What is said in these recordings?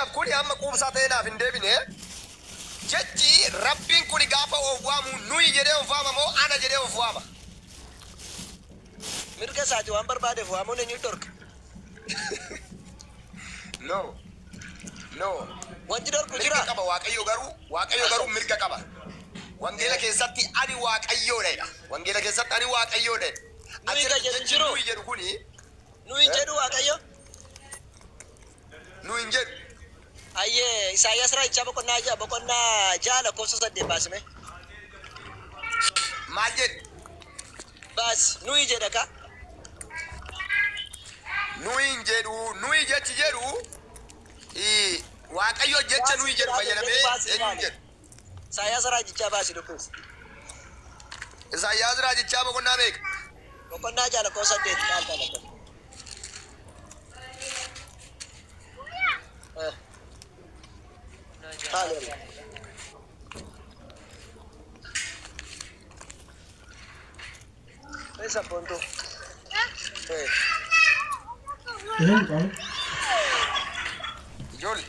fakkeenyaaf kun amma quubsaa ta'ee naaf hin deebine jechi rabbiin kun gaafa of waamu nuyi jedhee of waama moo ana jedhee of waama? Mirga isaati waan barbaadeef waamuun eenyu dhorka? No. Wanti dhorku jira. Mirga qaba Waaqayyo garuu mirga qaba. Wangeela keessatti ani Waaqayyoodha. Wangeela keessatti ani Waaqayyoodha. Nuyi jedhu kuni nuyi jedhu Waaqayyo. Nuyi jedhu. Ayyee Isaayyaas raajichaa boqonnaa jaala koofsa 8 baasime. Maal jedhu? Baas nuyi jedha ka. Nuyi jechi jedhu Waaqayyo jecha nuyi jedhu fayyadamee eenyu jedhu? Isaayyaas raajichaa baasi dhukkubsa. Isaayyaas raajichaa boqonnaa meeqa? Boqonnaa jaala koofsa 8 kaalta lakka. Esa punto. Jol.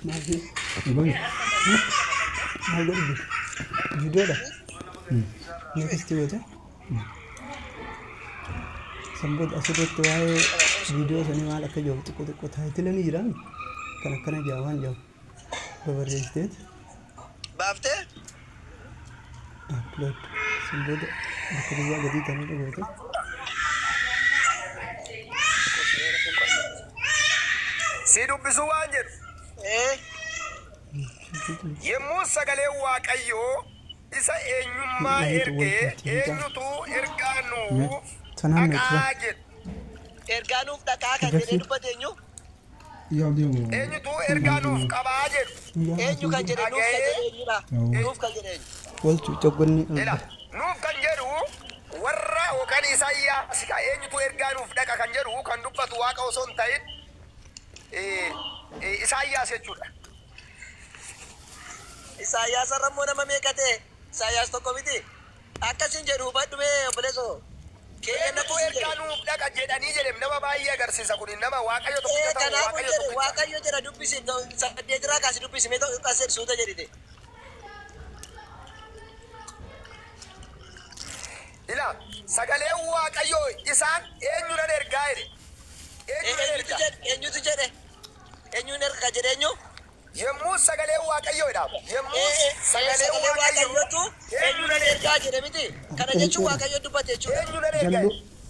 Video dah. Next tu Sambut asal itu ay video seni malah kerja tu thai tu lani jiran. Kana jawan jauh. Beberapa state. Bafte? Upload. Sambut kerja jadi tanya tu betul. Sidu bisuanjir. Yemmuu sagalee Waaqayyo isa eenyummaa eenyutu ergaanuu dhaqaa jedhu. Ergaanuuf dhaqaa kan jedhee dubbate eenyu? Eenyutu ergaanuuf qabaa jedhu. Eenyu kan jedhe nuuf kan jedhe eenyudha? Nuuf kan jedhe eenyu? Waltu cogonni. Nuuf kan jedhu warra yookaan Isaayyaas eenyutu ergaanuuf dhaqa kan jedhu kan dubbatu Waaqa osoo hin ta'in Isaayyaas jechuudha. Isaayyaas arrammoo nama meeqa ta'e? Isaayyaas tokko miti? Akkasin jedhu hubadhu mee obboleessoo? Eenyutu ergaanuuf dhaqa jedhanii jedhem nama baay'ee agarsiisa kun nama Waaqayyo tokkicha ta'u Waaqayyo tokkicha. Waaqayyo jedha dubbisi saddeetiraa kaasi dubbisi mee tokko qasee suuta jedhite. Ila sagalee Waaqayyo isaan eenyuudhaan ergaa jedhe? Eenyutu jedhe? Eenyuun erga jedhe eenyu? Yemmuu sagalee Waaqayyoodha. Yemmuu sagalee Waaqayyootu eenyuudhaan ergaa jedhe miti? Kana jechuun Waaqayyo dubbate jechuudha. Eenyuudhaan ergaa?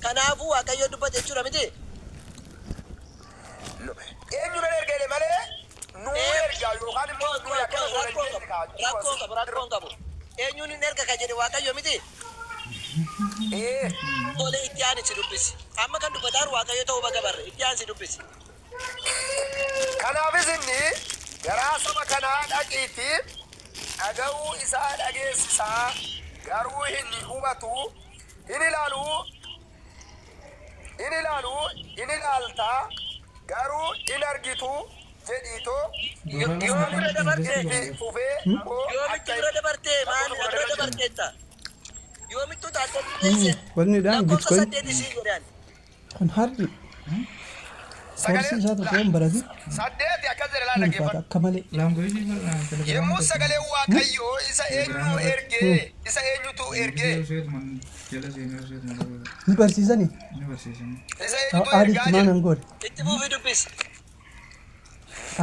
Kanaafuu Waaqayyo dubbate jechuudha miti? Eenyuudhaan ergaa malee nuu ergaa yookaan immoo nuu rakkoon qabu. Eenyuun hin erga kan jedhe Waaqayyo miti? Tole itti aan si dubbisi. Amma kan dubbataan Waaqayyo ta'uu baga barre itti aan si dubbisi. Kanaafis inni garaa saba kanaa dhaqiitti dhaga'uu isaa dhageessisaa garuu hin hubatu hin ilaaltaa garuu hin argitu jedhiitoo Yoomitti bira dabartee maali bira dabarteetta? Yoomittu taatee Wanni dah lakkoofsa Bitcoin 8 sii godhan. kan hardi. Forsi satu tahun berarti. saddeeti akkas jedhe laala geeffadhu. Akka malee. Yemmuu sagalee Waaqayyoo isa eenyutu ergee? Ni barsiisani. Isa eenyutu Aaditti ergaa maan jedhe? angoon. Itti buufii dubbisi.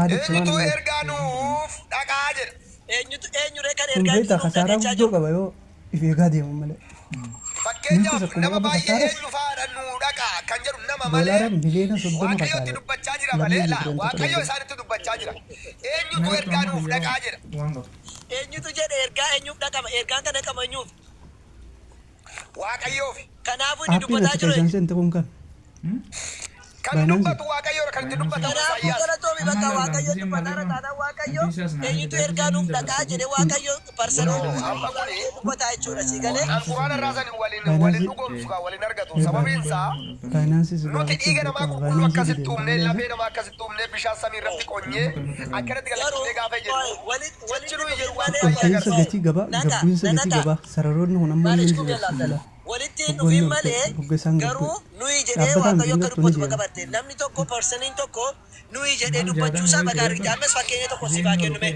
Aaditti maan Eenyutu angoon. ergaanuuf dhaqaa jedha. Eenyuree kan Kun ergaa beektaa kasaaraa guddoo qaba yoo if eegaa deemu malee. Fakkeenyaaf nama baay'ee eenyu faadha nuu dhaqa kan jedhu nama malee Doolaaraan biliyoona 30 Waaqayyotti kasaara. dubbachaa jira malee Waaqayyo isaanitti dubbachaa jira. Eenyutu ergaanuuf dhaqaa jedha. eenyutu jedhe ergaa eenyuuf dhaqama ergaan kana qaba eenyuuf. Waaqayyoof Kanaafuu inni Aappiin dubbataa achi jiru. keessan seente kun kan. kan dubbatu Waaqayyo kan itti dubbatu Kanaafuu Isaayyaas. galatoomi bakka Waaqayyo dubbataara taanaan Waaqayyo eenyutu ergaanuuf dhaqaa jedhe Waaqayyo parsanoo dubbataa jechuudha si galee. Quraan irraa san waliin dhugoomsu waliin argatu sababiin isaa Faayinaansii nuti dhiiga namaa qulqulluu akkasitti uumnee lafee namaa akkasitti uumnee bishaan samii irratti qonyee akkanatti galateeffannee gaafa jedhu jechi nuyi jedhu waan baay'ee Qulqullinsa agarsiisa. gatii gabaa, gabbiinsa gatii gabaa, sararoonni kun amma Maaliif inni kun jiru. jaallatala? walittiin dhufin malee garuu nuyi jedhee waaqayyo akka dubbatu baqabatte namni tokko personiin tokko nuyi jedhee dubbachuusaa bagaari ammas fakkeenya tokko si baa kennume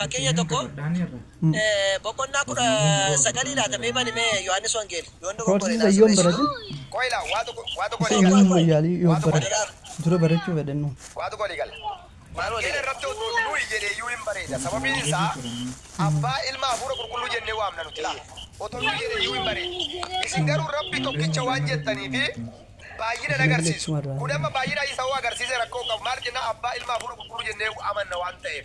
fakkeenya tokko boqonnaa 19 laatamee banime Yohaannis Wangeel yoon Horsiisa yoon barate Koila waa tokko yoon yaalii yoon barate dura barachuu fedhannu. waa tokko leegal. Wangeela irratti nuyi jedhee iyyuu hin bareeda. Sababiin isaa abbaa ilma hafuura qulqulluu jennee waamna nuti laa. Otoo nuyi jedhee iyyuu hin bareeda. Isin garuu rabbi tokkicha waan jettanii fi baay'ina agarsiisu. Kun amma baay'ina isa hoo agarsiise rakkoo qabu. Maal jenna abbaa ilma hafuura qulqulluu jennee amanna waan ta'eef.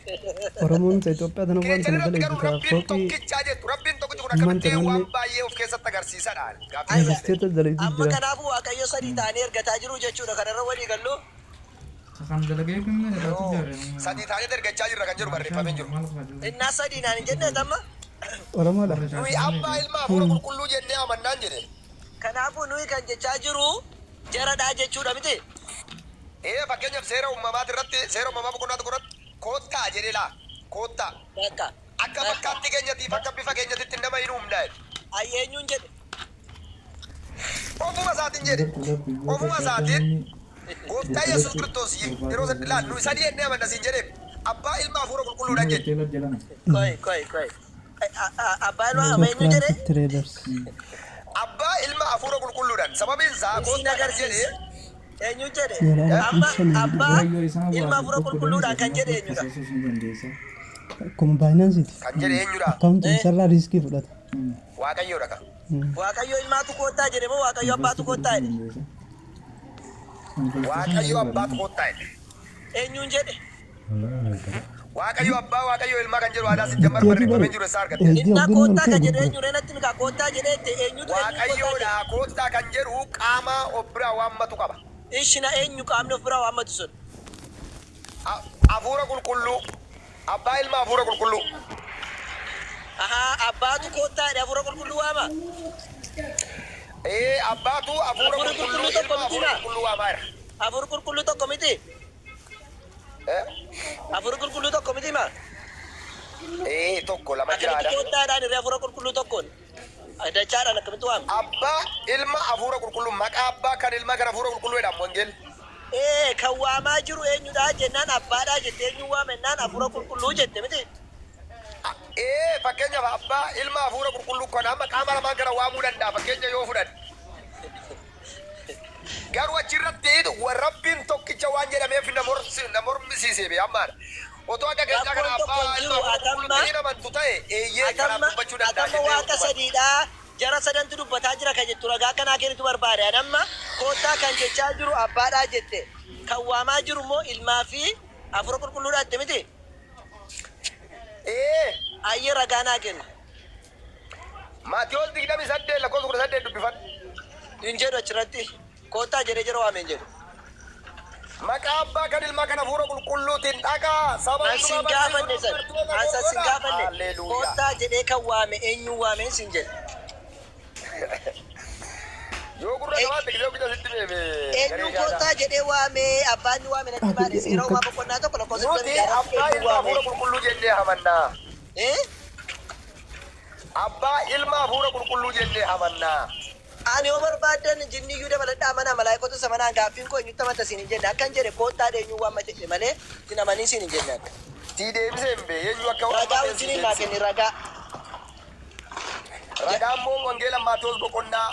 Oromoon Itoophiyaa tana waan kana garuu dalagu rabbiin tokkichaa jettu. Rabbiin tokkicha kun akkamitti waan baay'ee of keessatti agarsiisadha. Investieeta dalagu amma jira. kanaafuu waaqayyo sadii ta'anii ergataa jiru jechuudha kanarra walii galloo Kan dalagee kan irratti jaare. Sadii taanee ergachaa jirra kan jiru barreeffamee jiru. innaa sadii naan hin jenne tamma Oromoodha. Nuyi abbaa ilma hafuura qulqulluu jennee amannaan jedhe. kanaafuu nuyi kan jechaa jiru jaradhaa jechuudha miti Fakkeenyaaf seera uumamaati irratti seera uumamaa boqonnaa tokko irratti koottaa jedhee laa koottaa. bakka Akka fakkaatti keenyatiif akka bifa keenyatitti nama hin uumnaa. ayyeenyuun jedhe Ofuma isaatiin jedhe. Ofuma isaatiin gooftaa Yesuus Kiristoos yeroo laannu sadii jennee amanna siin jedhee abbaa ilma hafuura qulqulluudhaan jedhe. koy abbaa ilma ameenyu jedhe Traders. Abbaa ilma hafuura qulqulluudhaan sababiin isaa isin koottaa kan agarsiise jedhe eenyu jedhe amma abbaa ilma hafuura qulqulluudhaan kan jedhe eenyudha Akkuma baay'inaansiiti. kan jedhe eenyudha Akkaawuntiin sarara riiskii fudhata. waaqayyoodha kan. waaqayyo ilmaatu koottaa jedhe moo waaqayyo abbaatu koottaa jedhe Waaqayyo abbaatu koottaa jedhe. eenyuun jedhe Waaqayyo abbaa waaqayyo ilmaa kan jedhu aadaa sitti jamar barreeffamee jiru isaa argatte. innaa koottaa kan jedhe eenyu reenatti mikaa koottaa jedhe itti eenyutu Waaqayyoodha koottaa kan jedhu qaama of biraa waammatu qaba. ishina eenyu qaamni of biraa waammatu sun Hafuura qulqulluu abbaa ilma hafuura qulqulluu. ahaa abbaatu koottaa jedhe hafuura qulqulluu waama Abbaatu hafuura qulqulluu ilma hafuura qulqulluu waamaa jira. hafuura qulqulluu tokko miti hafuura qulqulluu tokko miti ma Tokko lama akkamitti jiraadha. koottaadhaan irree hafuura qulqulluu tokkoon dachaadhaan akkamitti waama Abbaa ilma hafuura qulqulluu maqaa abbaa kan ilma kan hafuura qulqulluu jedhamu wangeel. kan waamaa jiru eenyudha jennaan abbaadhaa jette eenyu waamennaan hafuura qulqulluu jette miti Fakkeenyaaf abbaa ilma hafuura qulqulluu kan amma qaama lamaan kana waamuu danda'a fakkeenya yoo fudhan. Garuu achirratti rabbiin tokkicha waan jedhameef na mormisiisee bee ammaadha. Otoo akka gachaa kana abbaa ilma hafuura qulqulluu ta'ee namantu ta'e eeyyee kanaaf dubbachuu danda'a. atamma waaqa sadiidha jara sadantu dubbataa jira kan jettu ragaa kanaa kennitu barbaade anamma koottaa kan jechaa jiru abbaadhaa jette kan waamaa jiru immoo ilmaa fi hafuura qulqulluudha jette miti ayyee ragaa naa kennu Maatiyoos 28 lakkoofsa 18 dubbifadhu. hin jedhu achirratti koottaa jedhee jira waameen jedhu Maqaa abbaa kan ilmaa kan hafuura qulqulluutiin dhagaa saba ansin gaafanne san ansin gaafanne koottaa jedhee kan waame eenyuun waameen sin jedhe Yoo gurra namaa gisee guddaa sitti beebe. eenyuun koottaa jedhee waame abbaanni waame natti baane seera uumaa boqonnaa tokko lakkoofsa Nuti abbaa ilma hafuura qulqulluu jennee amannaa. Abbaa ilma hafuura qulqulluu jennee amannaa. ani yoo barbaadan jinniyyuu dabaladhaa mana malaayikota samanaan gaaffiin koo eenyutti amanta siin hin jenne akkan jedhe koottaa eenyuun waamma jedhe malee sin amanii siin hin jenne akka Tii deebisee hin bee eenyu akka ragaa wajjiniin maa kenni ragaa Ragaa immoo wangeela Maatiyoos boqonnaa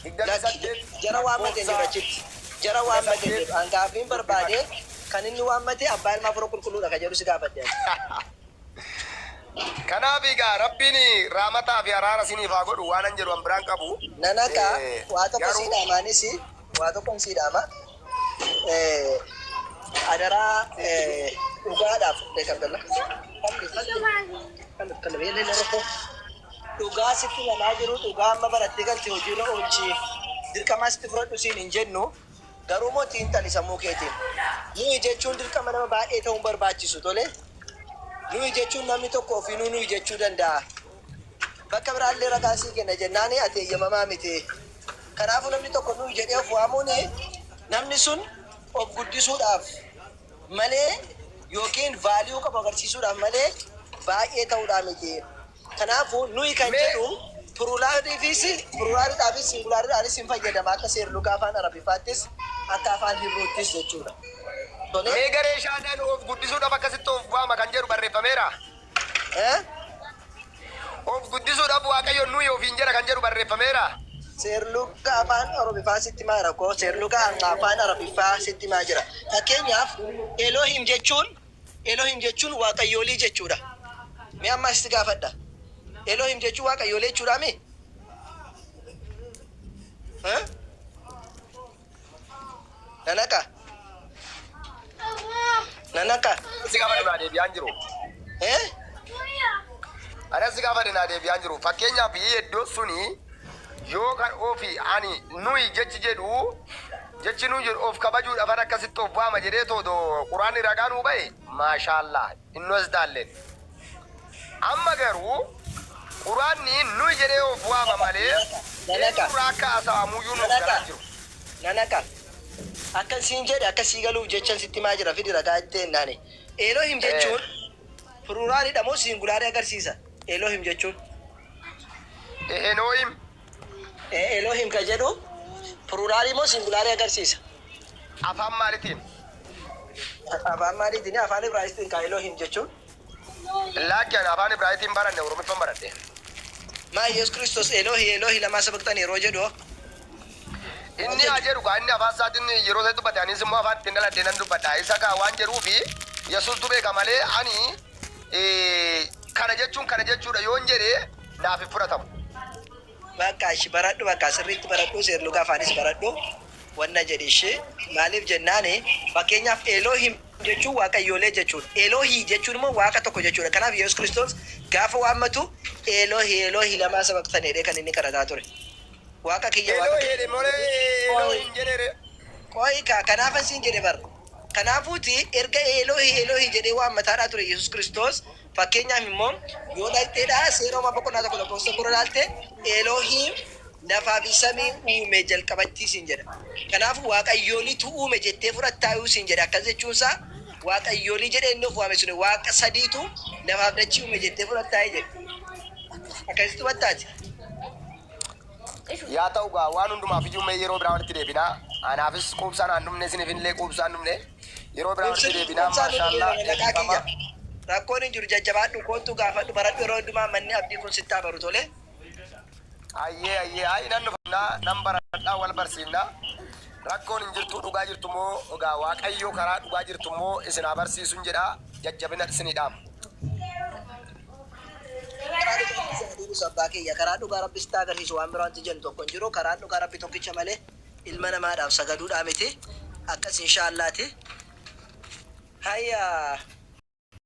28 jara waammate jiru achitti jara waammate jiru an gaaffiin barbaade kan inni waammate abbaa ilmaa hafuura qulqulluudha kan jedhu si gaafadde Kanaaf egaa rabbiin raamataa fi araara isiniif haa godhu waan an jedhu an biraan qabu. nanaka waa tokko sii dhaamaanis waa tokko sii dhaama adaraa dhugaadhaaf deekabdalla dhugaa sitti namaa jiru dhugaa amma barattee galti hojiirra oolchi dirqamaa sitti fudhadhu siin hin jennu garuu moo xiinxali sammuu keetiin nuyi jechuun dirqama nama baay'ee ta'uun barbaachisu tole nuyi jechuun namni tokko ofiinuu nuyi jechuu danda'a bakka biraallee ragaa sii kenna jennaani ati eeyyamamaa miti kanaafuu namni tokko nuyi jedhee of waamuun namni sun of guddisuudhaaf malee yookiin vaaliyuu qabu agarsiisuudhaaf malee baay'ee ta'uudhaa miti kanaafuu nuyi kan jedhu Pluraaliidhaafis singulaariidhaanis hin fayyadama akka seerlugaa afaan Arabiffaattis akka afaan Hibruuttis jechuudha. Mee garee shaadaan of guddisuudhaaf akkasitti of waama kan jedhu barreeffameera. Of guddisuudhaaf Waaqayyo nuyi ofiin jira kan jedhu barreeffameera. Seerlugaa afaan Arabiffaa sitti maa rakkoo seerlugaa afaan Arabiffaa sitti maa jira. Fakkeenyaaf Elohim jechuun waaqayyoolii jechuudha. Mee amma sitti gaafadha. Elohim jechuun waaqayyoolii jechuudha mee? Nanaka. Si gaafadha naa deebi'aan jiru. Ana si gaafadha naa deebi'aan jiru. Fakkeenyaaf iddoo suni yoo kan ofii ani nuyi jechi jedhu jechi nuyi jedhu of kabajuudhaaf akkasitti of waama jedhee todo quraanni ragaa nuu ba'e maashaallah innos daalleen. Amma garuu quraanni nuyi jedhee of waama malee suuraa akka asaamuyyuu nuuf galaa jiru. Nanaka. Akka siin jedhe akka sii galuuf jechan sitti maa jira fidi ragaa itti hinnaane. Elohim jechuun pluraaliidha moo singulaarii agarsiisa? Elohim jechuun. Elohim ka jedhu pluraalii moo singulaarii agarsiisa? Afaan maalitiin? Afaan maalitiin afaan Ibraayistiin ka Elohim jechuun? Laakiin afaan Ibraayistiin baranne Oromiffaan baradhe. Maa Yesuus Kiristoos Elohi lamaa sabaqtan yeroo jedhu inni haa jedhu kaa inni afaan isaatiin yeroo isa dubbate anis immoo afaan ittiin dhaladhee nan dubbadha. Isa kaa waan jedhuufi Yesuus beeka malee ani kana jechuudha yoon jedhee naaf hin fudhatamu. Bakka ishi baradhu bakka sirriitti baradhu seerlugaa afaanis baradhu wanna jedhe ishee maaliif jennaani fakkeenyaaf Elohim jechuun waaqayyoolee jechuudha. Elohii jechuun immoo waaqa tokko jechuudha. Kanaaf Yesuus Kiristoos gaafa waammatu Elohi lamaa sabaqtanidha kan inni kadhataa ture. Waaqa kiyya waaqa kanaafan siin jedhe bar. Kanaafuuti erga Elohi jedhee waammataadhaa ture Yesuus Kiristoos fakkeenyaaf immoo yoo dhalteedhaa seeroma boqonnaa tokko lakkoofsa kudha dhaalte Elohim lafaa fi samii uume jalqabatti siin jedha. Kanaafuu waaqayyooliitu uume jettee fudhattaayuu siin jedha. Akkas jechuunsaa waaqayyoolii jedhee inni of waame sun waaqa sadiitu lafaaf dachii uume jettee fudhattaayee jedha. Akkasitti hubattaati. Yaa ta'u gaa waan hundumaaf iyyuu mee yeroo biraa walitti deebinaa. Anaafis quubsaan aan dhumne isiniif illee quubsaan dhumne yeroo biraa walitti deebinaa maashaallah. Rakkoon hin jiru jajjabaadhu kootu gaafadhu baradhu yeroo hundumaa manni abdii kun sittaa baru tole. Ayyee nan dhufnaa nan baradhaa wal barsiifnaa. Rakkoon hin jirtu dhugaa jirtu moo dhugaa Waaqayyoo karaa dhugaa jirtu moo isin haa barsiisuun jedhaa jajjabina isinidhaam. Abbaa kiyya karaa dhugaa rabbi sitti agarsiisu waan biraa wanti jennu tokko hin jiru karaa dhugaa rabbi tokkicha malee ilma namaadhaaf sagaduudhaa miti akkas inshaallaati. Hayyaa.